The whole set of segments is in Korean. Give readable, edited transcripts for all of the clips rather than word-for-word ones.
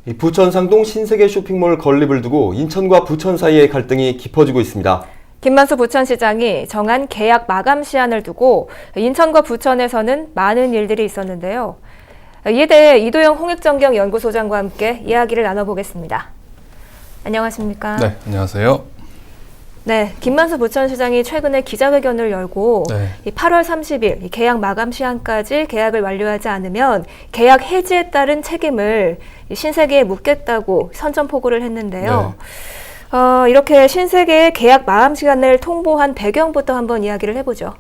이 부천 상동 신세계 쇼핑몰 건립을 두고 인천과 부천 사이의 갈등이 깊어지고 있습니다. 김만수 부천시장이 정한 계약 마감 시한을 두고 인천과 부천에서는 많은 일들이 있었는데요. 이에 대해 이도영 홍익정경 연구소장과 함께 이야기를 나눠보겠습니다. 안녕하십니까? 네, 안녕하세요. 네, 김만수 부천시장이 최근에 기자회견을 열고 이 8월 30일 계약 마감 시한까지 계약을 완료하지 않으면 계약 해지에 따른 책임을 신세계에 묻겠다고 선전포고를 했는데요. 이렇게 신세계의 계약 마감 시간을 통보한 배경부터 한번 이야기를 해보죠.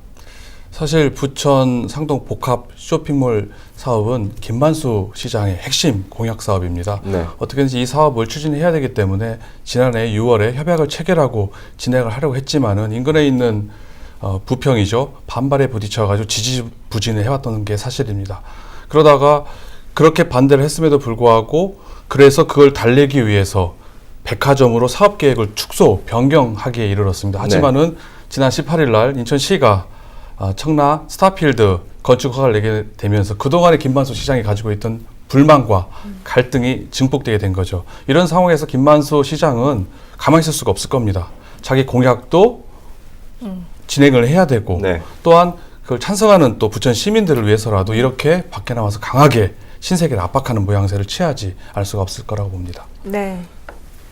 사실 부천 상동 복합 쇼핑몰 사업은 김만수 시장의 핵심 공약 사업입니다. 네. 어떻게든지 이 사업을 추진해야 되기 때문에 지난해 6월에 협약을 체결하고 진행을 하려고 했지만은 인근에 있는 부평이죠. 반발에 부딪혀가지고 지지부진을 해왔던 게 사실입니다. 그러다가 그렇게 반대를 했음에도 불구하고 그래서 그걸 달래기 위해서 백화점으로 사업 계획을 축소, 변경하기에 이르렀습니다. 하지만은 지난 18일 날 인천시가 청라 스타필드 건축 허가를 내게 되면서 그동안의 김만수 시장이 가지고 있던 불만과 갈등이 증폭되게 된 거죠. 이런 상황에서 김만수 시장은 가만히 있을 수가 없을 겁니다. 자기 공약도 진행을 해야 되고 또한 그걸 찬성하는 또 부천 시민들을 위해서라도 이렇게 밖에 나와서 강하게 신세계를 압박하는 모양새를 취하지 않을 수가 없을 거라고 봅니다.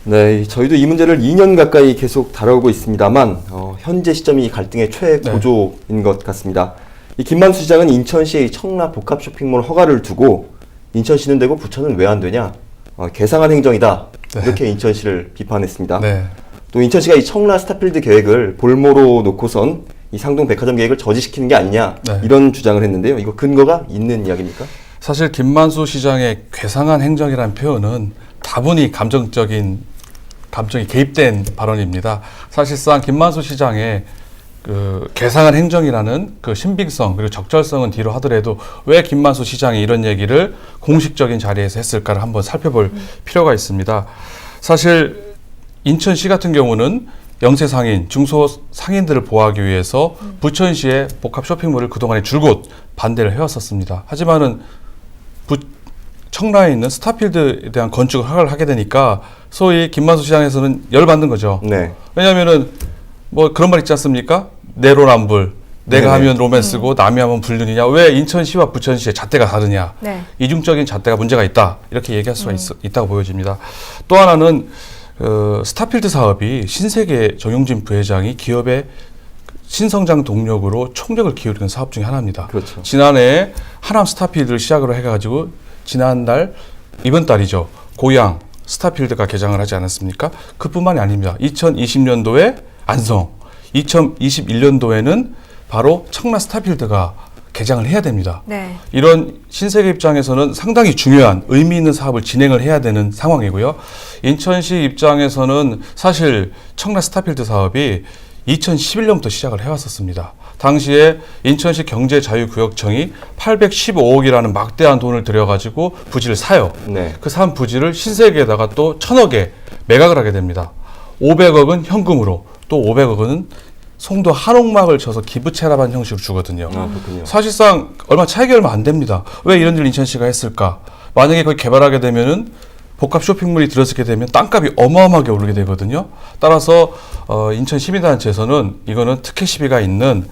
네, 저희도 이 문제를 2년 가까이 계속 다뤄오고 있습니다만 현재 시점이 이 갈등의 최고조인 것 같습니다. 이 김만수 시장은 인천시의 청라 복합 쇼핑몰 허가를 두고 인천시는 되고 부천은 왜 안 되냐? 괴상한 행정이다. 이렇게 인천시를 비판했습니다. 또 인천시가 이 청라 스타필드 계획을 볼모로 놓고선 이 상동 백화점 계획을 저지시키는 게 아니냐 이런 주장을 했는데요. 이거 근거가 있는 이야기입니까? 사실 김만수 시장의 괴상한 행정이라는 표현은 다분히 감정이 개입된 발언입니다. 사실상 김만수 시장의 그 괴상한 행정이라는 그 신빙성 그리고 적절성은 뒤로 하더라도 왜 김만수 시장이 이런 얘기를 공식적인 자리에서 했을까를 한번 살펴볼 필요가 있습니다. 사실 인천시 같은 경우는 영세상인, 중소상인들을 보호하기 위해서 부천시의 복합 쇼핑몰을 그동안에 줄곧 반대를 해왔었습니다. 하지만은 청라에 있는 스타필드에 대한 건축을 허가를 하게 되니까 소위 김만수 시장에서는 열받는 거죠. 왜냐하면은 뭐 그런 말 있지 않습니까? 내로남불. 내가 하면 로맨스고 남이 하면 불륜이냐. 왜 인천시와 부천시의 잣대가 다르냐. 이중적인 잣대가 문제가 있다. 이렇게 얘기할 수가 있다고 보여집니다. 또 하나는 스타필드 사업이 신세계 정용진 부회장이 기업의 신성장 동력으로 총력을 기울이는 사업 중에 하나입니다. 지난해 하남 스타필드를 시작으로 해가지고 지난달 이번 달이죠. 고양 스타필드가 개장을 하지 않았습니까? 그뿐만이 아닙니다. 2020년도에 안성, 2021년도에는 바로 청라 스타필드가 개장을 해야 됩니다. 이런 신세계 입장에서는 상당히 중요한 의미 있는 사업을 진행을 해야 되는 상황이고요. 인천시 입장에서는 사실 청라 스타필드 사업이 2011년부터 시작을 해왔었습니다. 당시에 인천시 경제자유구역청이 815억이라는 막대한 돈을 들여가지고 부지를 사요. 그 산 부지를 신세계에다가 또 1,000억에 매각을 하게 됩니다. 500억은 현금으로 또 500억은 송도 한옥막을 쳐서 기부채납한 형식으로 주거든요. 사실상 차익이 얼마 안 됩니다. 왜 이런 일을 인천시가 했을까? 만약에 거기 개발하게 되면은 복합 쇼핑몰이 들어서게 되면 땅값이 어마어마하게 오르게 되거든요. 따라서 인천 시민단체에서는 이거는 특혜 시비가 있는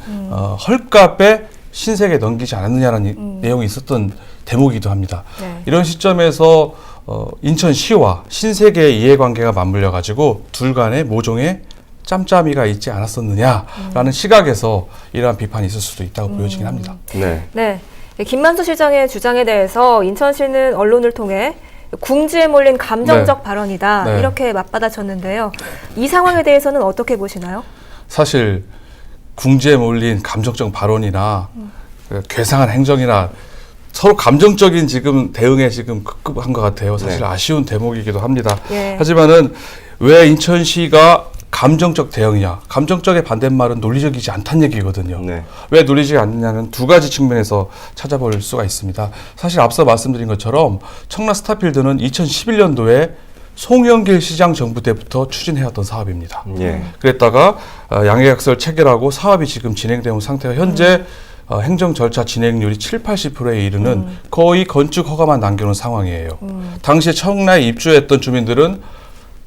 헐값에 신세계에 넘기지 않았느냐는 내용이 있었던 대목이기도 합니다. 이런 시점에서 인천시와 신세계의 이해관계가 맞물려 가지고 둘 간의 모종의 짬짬이가 있지 않았었느냐라는 시각에서 이러한 비판이 있을 수도 있다고 보여지긴 합니다. 김만수 시장의 주장에 대해서 인천시는 언론을 통해 궁지에 몰린 감정적 발언이다 이렇게 맞받아쳤는데요. 이 상황에 대해서는 어떻게 보시나요? 사실 궁지에 몰린 감정적 발언이나 괴상한 행정이나 서로 감정적인 지금 대응에 지금 급급한 것 같아요. 사실 아쉬운 대목이기도 합니다. 하지만은 왜 인천시가 감정적 대응이냐. 감정적의 반대말은 논리적이지 않다는 얘기거든요. 왜 논리적이지 않느냐는 두 가지 측면에서 찾아볼 수가 있습니다. 사실 앞서 말씀드린 것처럼 청라 스타필드는 2011년도에 송영길 시장 정부 때부터 추진해왔던 사업입니다. 그랬다가 양해약서를 체결하고 사업이 지금 진행되는 상태가 현재 행정 절차 진행률이 70~80%에 이르는 거의 건축 허가만 남겨놓은 상황이에요. 당시에 청라에 입주했던 주민들은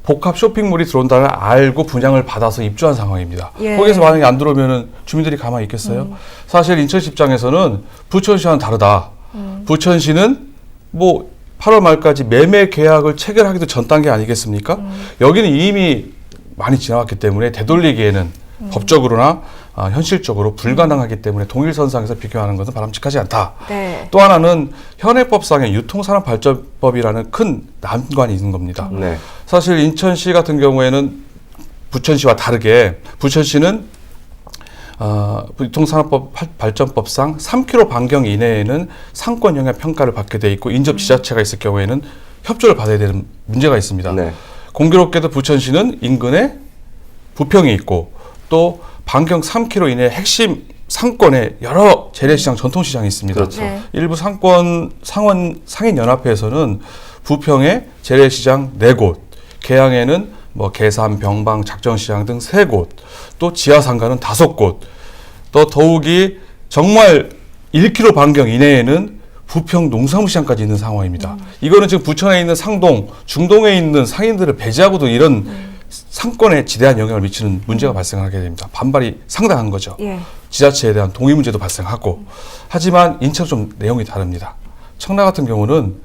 복합 쇼핑몰이 들어온다는 알고 분양을 받아서 입주한 상황입니다. 예. 거기서 만약에 안 들어오면은 주민들이 가만히 있겠어요? 사실 인천시 입장에서는 부천시와는 다르다. 부천시는 뭐 8월 말까지 매매 계약을 체결하기도 전 단계 아니겠습니까? 여기는 이미 많이 지나왔기 때문에 되돌리기에는 법적으로나 현실적으로 불가능하기 때문에 동일선상에서 비교하는 것은 바람직하지 않다. 네. 또 하나는 현행법상의 유통산업발전법이라는 큰 난관이 있는 겁니다. 네. 사실 인천시 같은 경우에는 부천시와 다르게 부천시는 유통산업발전법상 3km 반경 이내에는 상권 영향 평가를 받게 돼 있고 인접 지자체가 있을 경우에는 협조를 받아야 되는 문제가 있습니다. 네. 공교롭게도 부천시는 인근에 부평이 있고 또 반경 3km 이내 핵심 상권에 여러 재래시장, 전통시장이 있습니다. 그렇죠. 네. 일부 상인연합회에서는 부평에 재래시장 4곳, 계양에는 뭐 계산, 병방, 작정시장 등 3곳, 또 지하상가는 5곳, 또 더욱이 정말 1km 반경 이내에는 부평 농산물시장까지 있는 상황입니다. 이거는 지금 부천에 있는 상동, 중동에 있는 상인들을 배제하고도 이런 상권에 지대한 영향을 미치는 문제가 발생하게 됩니다. 반발이 상당한 거죠. 예. 지자체에 대한 동의 문제도 발생하고. 하지만 인천은 좀 내용이 다릅니다. 청라 같은 경우는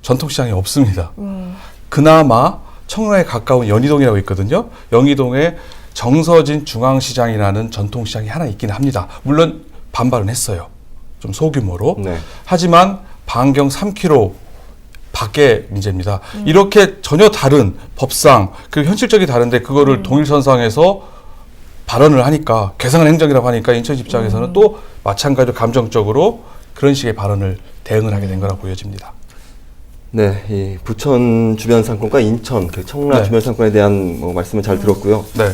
전통시장이 없습니다. 그나마 청라에 가까운 연희동이라고 있거든요. 연희동에 정서진 중앙시장이라는 전통시장이 하나 있긴 합니다. 물론 반발은 했어요. 좀 소규모로. 네. 하지만 반경 3km 밖의 문제입니다. 이렇게 전혀 다른 법상 그리고 현실적이 다른데 그거를 동일선상에서 발언을 하니까 개성한 행정이라고 하니까 인천시 입장에서는 또 마찬가지로 감정적으로 그런 식의 발언을 대응을 하게 된 거라고 보여집니다. 네, 이 부천 주변 상권과 인천, 그 청라 네. 주변 상권에 대한 말씀을 잘 들었고요. 네.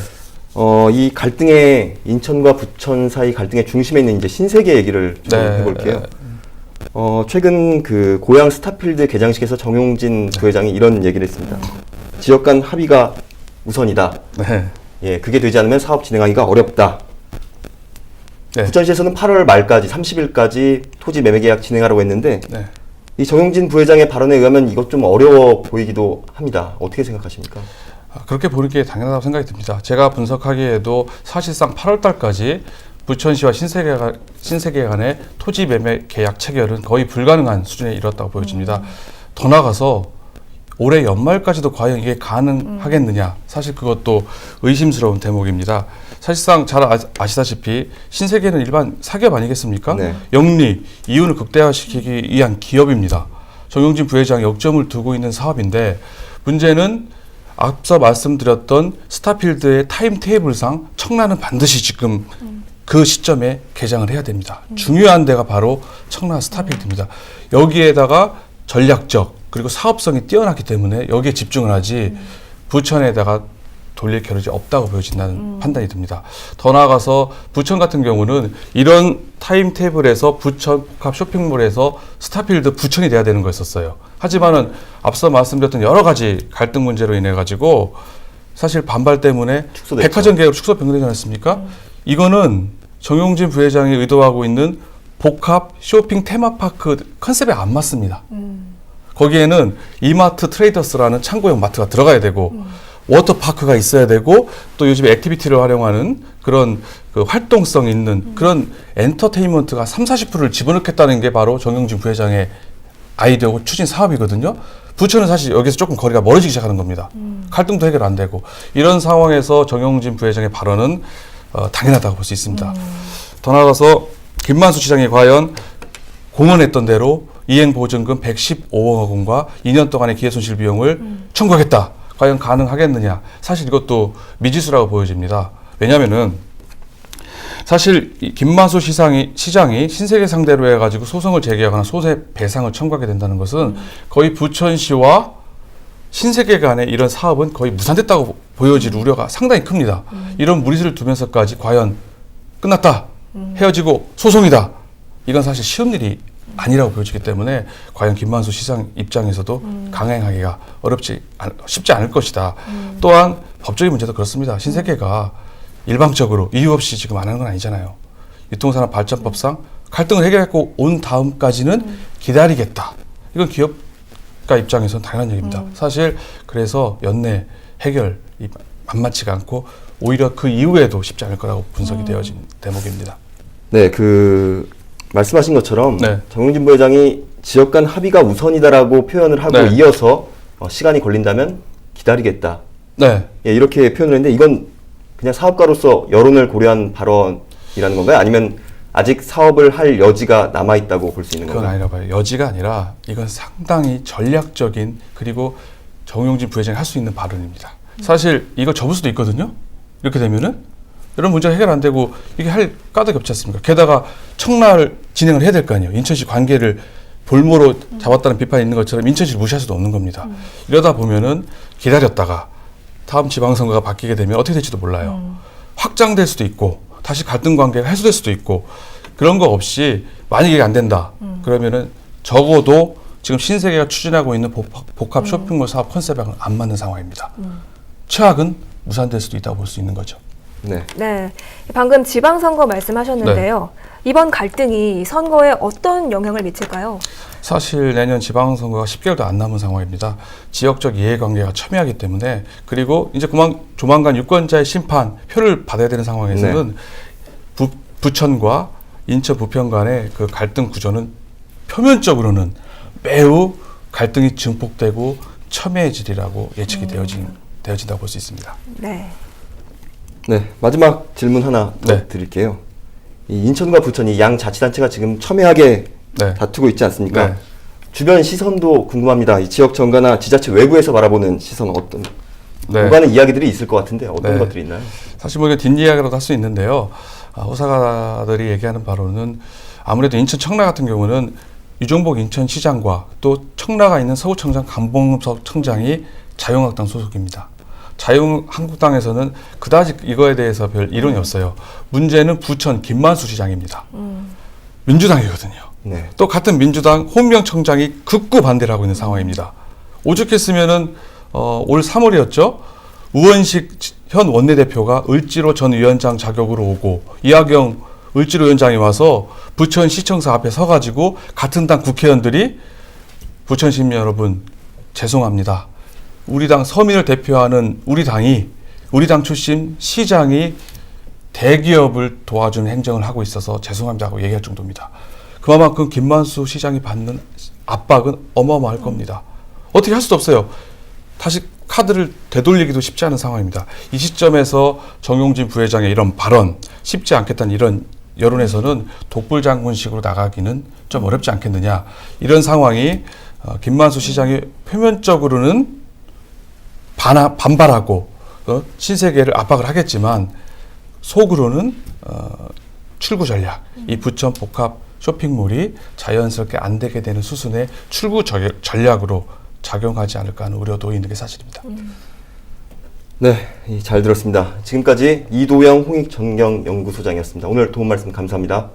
이 갈등의 인천과 부천 사이 갈등의 중심에 있는 이제 신세계 얘기를 좀 해볼게요. 최근 그 고양 스타필드 개장식에서 정용진 부회장이 이런 얘기를 했습니다. 지역 간 합의가 우선이다. 네. 예, 그게 되지 않으면 사업 진행하기가 어렵다. 네. 부천시에서는 8월 말까지 30일까지 토지 매매 계약 진행하라고 했는데 네. 이 정용진 부회장의 발언에 의하면 이것 좀 어려워 보이기도 합니다. 어떻게 생각하십니까? 그렇게 보는 게 당연하다고 생각이 듭니다. 제가 분석하기에도 사실상 8월 달까지 부천시와 신세계 간의 토지 매매 계약 체결은 거의 불가능한 수준에 이르렀다고 보여집니다. 더 나아가서 올해 연말까지도 과연 이게 가능하겠느냐. 사실 그것도 의심스러운 대목입니다. 사실상 잘 아시다시피 신세계는 일반 사기업 아니겠습니까? 네. 영리, 이윤을 극대화시키기 위한 기업입니다. 정용진 부회장이 역점을 두고 있는 사업인데 문제는 앞서 말씀드렸던 스타필드의 타임테이블상 청라는 반드시 지금 그 시점에 개장을 해야 됩니다. 중요한 데가 바로 청라 스타필드입니다. 여기에다가 전략적 그리고 사업성이 뛰어났기 때문에 여기에 집중을 하지 부천에다가 돌릴 겨를이 없다고 보여진다는 판단이 듭니다. 더 나아가서 부천 같은 경우는 이런 타임테이블에서 부천 복합 쇼핑몰에서 스타필드 부천이 돼야 되는 거였었어요. 하지만은 앞서 말씀드렸던 여러 가지 갈등 문제로 인해 가지고 사실 반발 때문에 축소됐죠. 백화점 계획으로 축소 변경되지 않았습니까? 이거는 정용진 부회장이 의도하고 있는 복합 쇼핑 테마파크 컨셉에 안 맞습니다. 거기에는 이마트 트레이더스라는 창고형 마트가 들어가야 되고 워터파크가 있어야 되고 또 요즘 액티비티를 활용하는 그런 그 활동성 있는 그런 엔터테인먼트가 30~40%를 집어넣겠다는 게 바로 정용진 부회장의 아이디어고 추진 사업이거든요. 부천은 사실 여기서 조금 거리가 멀어지기 시작하는 겁니다. 갈등도 해결 안 되고 이런 상황에서 정용진 부회장의 발언은 당연하다고 볼 수 있습니다. 더 나아가서 김만수 시장이 과연 공언했던 대로 이행보증금 115억 원과 2년 동안의 기회손실 비용을 청구하겠다. 과연 가능하겠느냐. 사실 이것도 미지수라고 보여집니다. 왜냐하면은 사실 이 김만수 시장이 신세계 상대로 해가지고 소송을 제기하거나 손해배상을 청구하게 된다는 것은 거의 부천시와 신세계 간의 이런 사업은 거의 무산됐다고 보여질 우려가 상당히 큽니다. 이런 무리수를 두면서까지 과연 끝났다, 헤어지고 소송이다. 이건 사실 쉬운 일이 아니라고 보여지기 때문에 과연 김만수 시장 입장에서도 강행하기가 쉽지 않을 것이다. 또한 법적인 문제도 그렇습니다. 신세계가 일방적으로 이유 없이 지금 안 하는 건 아니잖아요. 유통산업발전법상 갈등을 해결하고 온 다음까지는 기다리겠다. 이건 기업가 입장에서는 당연한 얘기입니다. 사실 그래서 연내 해결이 만만치가 않고 오히려 그 이후에도 쉽지 않을 거라고 분석이 되어진 대목입니다. 네, 말씀하신 것처럼 네. 정용진 부회장이 지역 간 합의가 우선이다라고 표현을 하고 네. 이어서 시간이 걸린다면 기다리겠다. 네. 예, 이렇게 표현을 했는데 이건 그냥 사업가로서 여론을 고려한 발언이라는 건가요? 아니면 아직 사업을 할 여지가 남아있다고 볼 수 있는 그건 건가요? 아니라 봐요. 여지가 아니라 이건 상당히 전략적인 그리고 정용진 부회장이 할 수 있는 발언입니다. 사실 이거 접을 수도 있거든요. 이렇게 되면은 이런 문제가 해결 안 되고 이게 할 까닭이 없지 않습니까? 게다가 청라를 진행을 해야 될 거 아니에요. 인천시 관계를 볼모로 잡았다는 비판이 있는 것처럼 인천시를 무시할 수도 없는 겁니다. 이러다 보면은 기다렸다가 다음 지방선거가 바뀌게 되면 어떻게 될지도 몰라요. 확장될 수도 있고 다시 갈등 관계가 해소될 수도 있고 그런 거 없이 만약에 이게 안 된다. 그러면은 적어도 지금 신세계가 추진하고 있는 복합 쇼핑몰 사업 컨셉하고는 안 맞는 상황입니다. 최악은 무산될 수도 있다고 볼 수 있는 거죠. 네. 방금 지방선거 말씀하셨는데요. 이번 갈등이 선거에 어떤 영향을 미칠까요? 사실 내년 지방선거가 10개월도 안 남은 상황입니다. 지역적 이해관계가 첨예하기 때문에 그리고 이제 조만간 유권자의 심판 표를 받아야 되는 상황에서는 부천과 인천 부평 간의 그 갈등 구조는 표면적으로는 매우 갈등이 증폭되고 첨예해지리라고 예측이 되어진다고 볼 수 있습니다. 네. 네, 마지막 질문 하나 더 드릴게요. 이 인천과 부천이 양 자치단체가 지금 첨예하게 다투고 있지 않습니까? 주변 시선도 궁금합니다. 이 지역 정가나 지자체 외부에서 바라보는 시선은 어떤 오가는 이야기들이 있을 것 같은데 어떤 것들이 있나요? 사실 뭐 이게 뒷이야기라도 할 수 있는데요. 호사가들이 얘기하는 바로는 아무래도 인천 청라 같은 경우는 유종복 인천시장과 또 청라가 있는 서구청장 강봉섭 청장이 자유한국당 소속입니다. 자유한국당에서는 그다지 이거에 대해서 별 이론이 없어요. 문제는 부천 김만수 시장입니다. 민주당이거든요. 네. 또 같은 민주당 홍명 청장이 극구 반대를 하고 있는 상황입니다. 오죽했으면은 올 3월이었죠. 우원식 현 원내대표가 을지로 전 위원장 자격으로 오고 이하경 을지로 위원장이 와서 부천 시청사 앞에 서가지고 같은 당 국회의원들이 부천 시민 여러분 죄송합니다. 우리 당 서민을 대표하는 우리 당 출신 시장이 대기업을 도와주는 행정을 하고 있어서 죄송합니다고 얘기할 정도입니다. 그만큼 김만수 시장이 받는 압박은 어마어마할 겁니다. 어떻게 할 수도 없어요. 다시 카드를 되돌리기도 쉽지 않은 상황입니다. 이 시점에서 정용진 부회장의 이런 발언, 쉽지 않겠다는 이런 여론에서는 독불장군식으로 나가기는 좀 어렵지 않겠느냐. 이런 상황이 김만수 시장이 표면적으로는 반발하고 신세계를 압박을 하겠지만 속으로는 출구 전략, 이 부천 복합 쇼핑몰이 자연스럽게 안 되게 되는 수순의 출구 전략으로 작용하지 않을까 하는 우려도 있는 게 사실입니다. 네, 잘 들었습니다. 지금까지 이도영 홍익전경연구소장이었습니다. 오늘 도움 말씀 감사합니다.